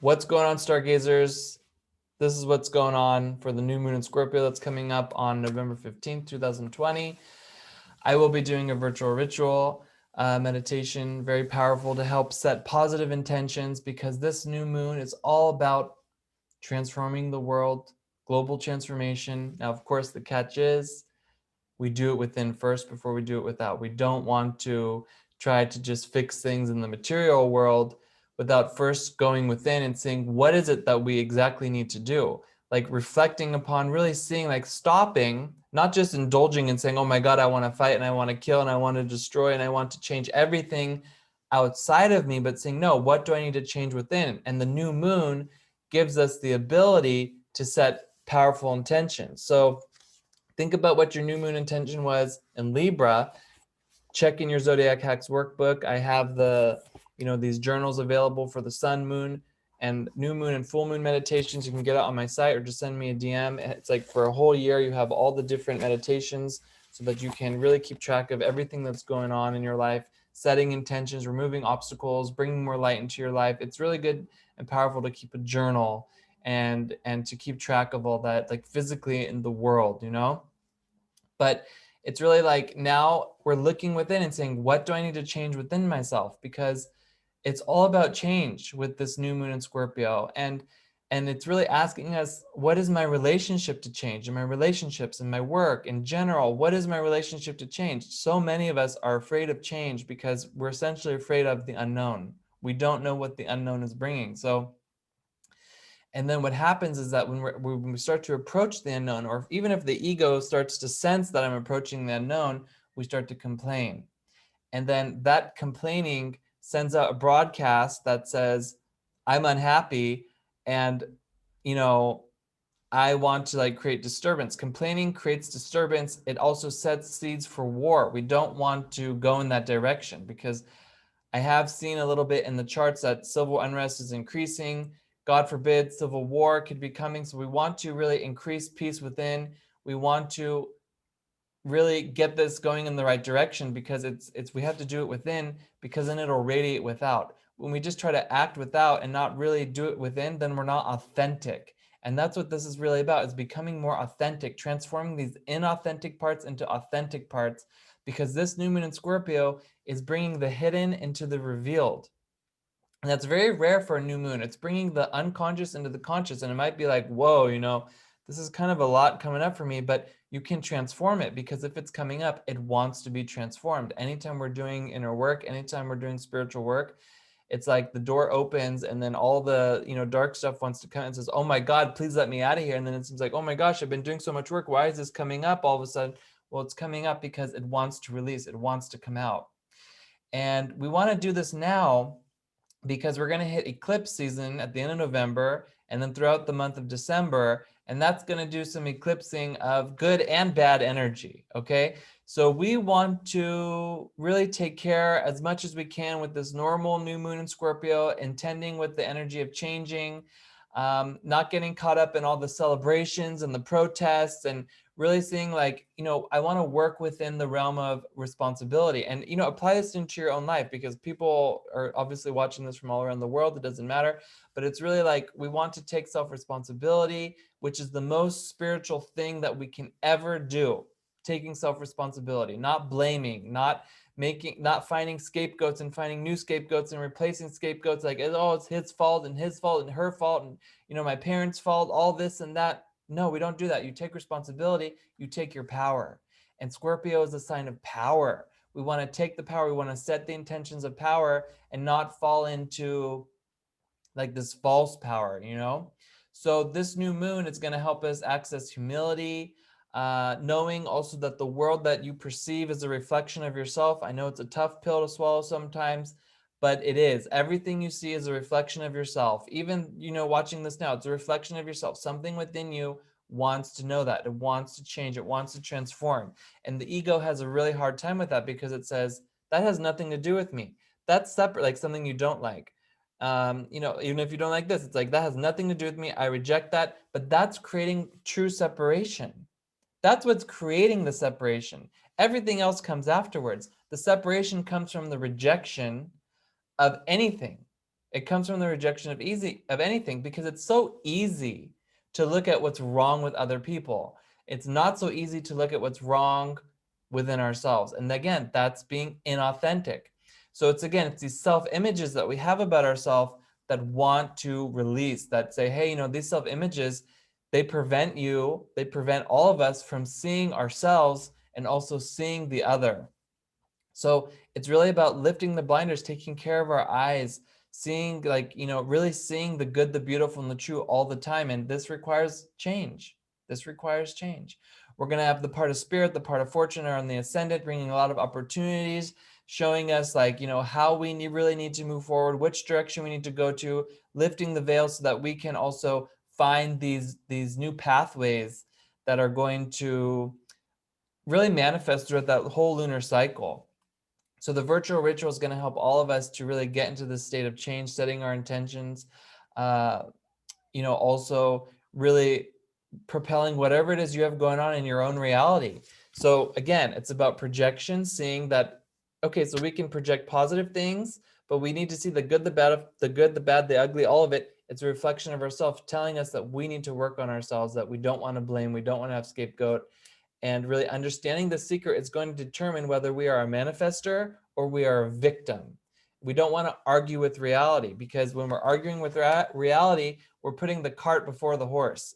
What's going on, stargazers? This is what's going on for the new moon in Scorpio that's coming up on November 15th, 2020. I will be doing a virtual ritual meditation, very powerful to help set positive intentions, because this new moon is all about transforming the world, global transformation. Now, of course, the catch is we do it within first before we do it without. We don't want to try to just fix things in the material world without first going within and seeing what is it that we exactly need to do. Like reflecting upon, really seeing, like stopping, not just indulging and saying, oh my God, I want to fight and I want to kill and I want to destroy and I want to change everything outside of me, but saying, no, what do I need to change within? And the new moon gives us the ability to set powerful intentions. So think about what your new moon intention was in Libra. Check in your Zodiac Hacks workbook. I have these journals available for the sun, moon, and new moon and full moon meditations. You can get it on my site or just send me a DM. It's like for a whole year, you have all the different meditations so that you can really keep track of everything that's going on in your life, setting intentions, removing obstacles, bringing more light into your life. It's really good and powerful to keep a journal and to keep track of all that, like physically in the world, But it's really like now we're looking within and saying, what do I need to change within myself? Because it's all about change with this new moon in Scorpio. And it's really asking us, what is my relationship to change in my relationships, in my work, in general? What is my relationship to change? So many of us are afraid of change because we're essentially afraid of the unknown. We don't know what the unknown is bringing. And then what happens is that when we start to approach the unknown, or even if the ego starts to sense that I'm approaching the unknown, we start to complain. And then that complaining sends out a broadcast that says, I'm unhappy and, I want to create disturbance. Complaining creates disturbance. It also sets seeds for war. We don't want to go in that direction, because I have seen a little bit in the charts that civil unrest is increasing. God forbid, civil war could be coming. So we want to really increase peace within. We want to really get this going in the right direction, because we have to do it within, because then it'll radiate without. When we just try to act without and not really do it within, then we're not authentic. And that's what this is really about, is becoming more authentic, transforming these inauthentic parts into authentic parts, because this new moon in Scorpio is bringing the hidden into the revealed. And that's very rare for a new moon. It's bringing the unconscious into the conscious. And it might be like, whoa, this is kind of a lot coming up for me, but you can transform it, because if it's coming up, it wants to be transformed. Anytime we're doing inner work, anytime we're doing spiritual work, it's like the door opens and then all the dark stuff wants to come and says, oh my God, please let me out of here. And then it seems like, oh my gosh, I've been doing so much work. Why is this coming up all of a sudden? Well, it's coming up because it wants to release. It wants to come out. And we want to do this now, because we're going to hit eclipse season at the end of November and then throughout the month of December. And that's going to do some eclipsing of good and bad energy. Okay. So we want to really take care as much as we can with this normal new moon in Scorpio, intending with the energy of changing, not getting caught up in all the celebrations and the protests, and really seeing I want to work within the realm of responsibility, and, apply this into your own life, because people are obviously watching this from all around the world. It doesn't matter, but it's really we want to take self-responsibility, which is the most spiritual thing that we can ever do. Taking self-responsibility, not blaming, not finding scapegoats and finding new scapegoats and replacing scapegoats it's his fault and his fault and her fault and my parents' fault, all this and that. No, we don't do that. You take responsibility, you take your power. And Scorpio is a sign of power. We want to take the power, we want to set the intentions of power and not fall into this false power, So this new moon is going to help us access humility, knowing also that the world that you perceive is a reflection of yourself. I know it's a tough pill to swallow sometimes, but it is. Everything you see is a reflection of yourself. Even, watching this now, it's a reflection of yourself. Something within you wants to know that. It wants to change. It wants to transform. And the ego has a really hard time with that, because it says, that has nothing to do with me. That's separate, like something you don't like. Even if you don't like this, it's like, that has nothing to do with me. I reject that. But that's creating true separation. That's what's creating the separation. Everything else comes afterwards. The separation comes from the rejection of anything. It comes from the rejection of anything, because it's so easy to look at what's wrong with other people. It's not so easy to look at what's wrong within ourselves. And again, that's being inauthentic. So it's these self-images that we have about ourselves that want to release, that say, hey, these self-images, they prevent all of us from seeing ourselves and also seeing the other. So it's really about lifting the blinders, taking care of our eyes, seeing really seeing the good, the beautiful, and the true all the time. And this requires change. This requires change. We're going to have the part of spirit, the part of fortune are on the ascendant, bringing a lot of opportunities, showing us how we really need to move forward, which direction we need to go to, lifting the veil so that we can also find these new pathways that are going to really manifest throughout that whole lunar cycle. So the virtual ritual is going to help all of us to really get into this state of change, setting our intentions, also really propelling whatever it is you have going on in your own reality. So again, it's about projection, seeing that, okay, so we can project positive things, but we need to see the good, the bad, the ugly, all of it. It's a reflection of ourselves telling us that we need to work on ourselves, that we don't want to blame, we don't want to have scapegoat. And really understanding the secret is going to determine whether we are a manifester or we are a victim. We don't want to argue with reality, because when we're arguing with reality, we're putting the cart before the horse.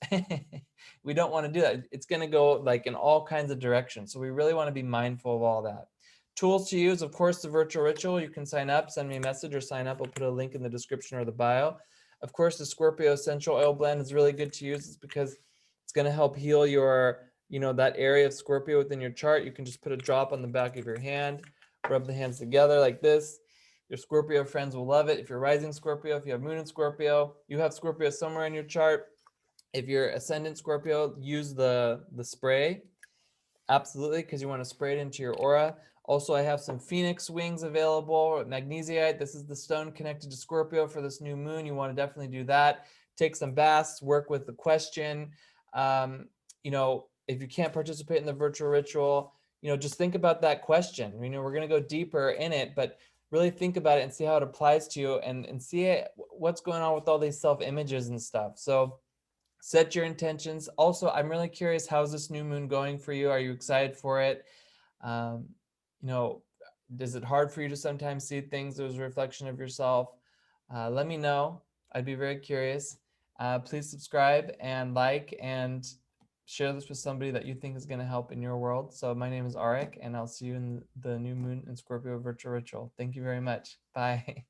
We don't want to do that. It's going to go in all kinds of directions. So we really want to be mindful of all that. Tools to use, of course, the virtual ritual. You can sign up, send me a message or sign up. I'll put a link in the description or the bio. Of course, the Scorpio Essential Oil Blend is really good to use. It's because it's going to help heal your that area of Scorpio within your chart. You can just put a drop on the back of your hand, rub the hands together like this. Your Scorpio friends will love it. If you're rising Scorpio, if you have moon in Scorpio, you have Scorpio somewhere in your chart. If you're ascendant Scorpio, use the spray. Absolutely, because you want to spray it into your aura. Also, I have some Phoenix wings available, magnesiite. This is the stone connected to Scorpio for this new moon. You want to definitely do that. Take some baths, work with the question. If you can't participate in the virtual ritual, just think about that question. We're going to go deeper in it, but really think about it and see how it applies to you, and see what's going on with all these self-images and stuff. So set your intentions. Also, I'm really curious, how's this new moon going for you? Are you excited for it? Um, is it hard for you to sometimes see things as a reflection of yourself? Let me know. I'd be very curious. Please subscribe and like and share this with somebody that you think is going to help in your world. So my name is Arik, and I'll see you in the new moon in Scorpio virtual ritual. Thank you very much. Bye.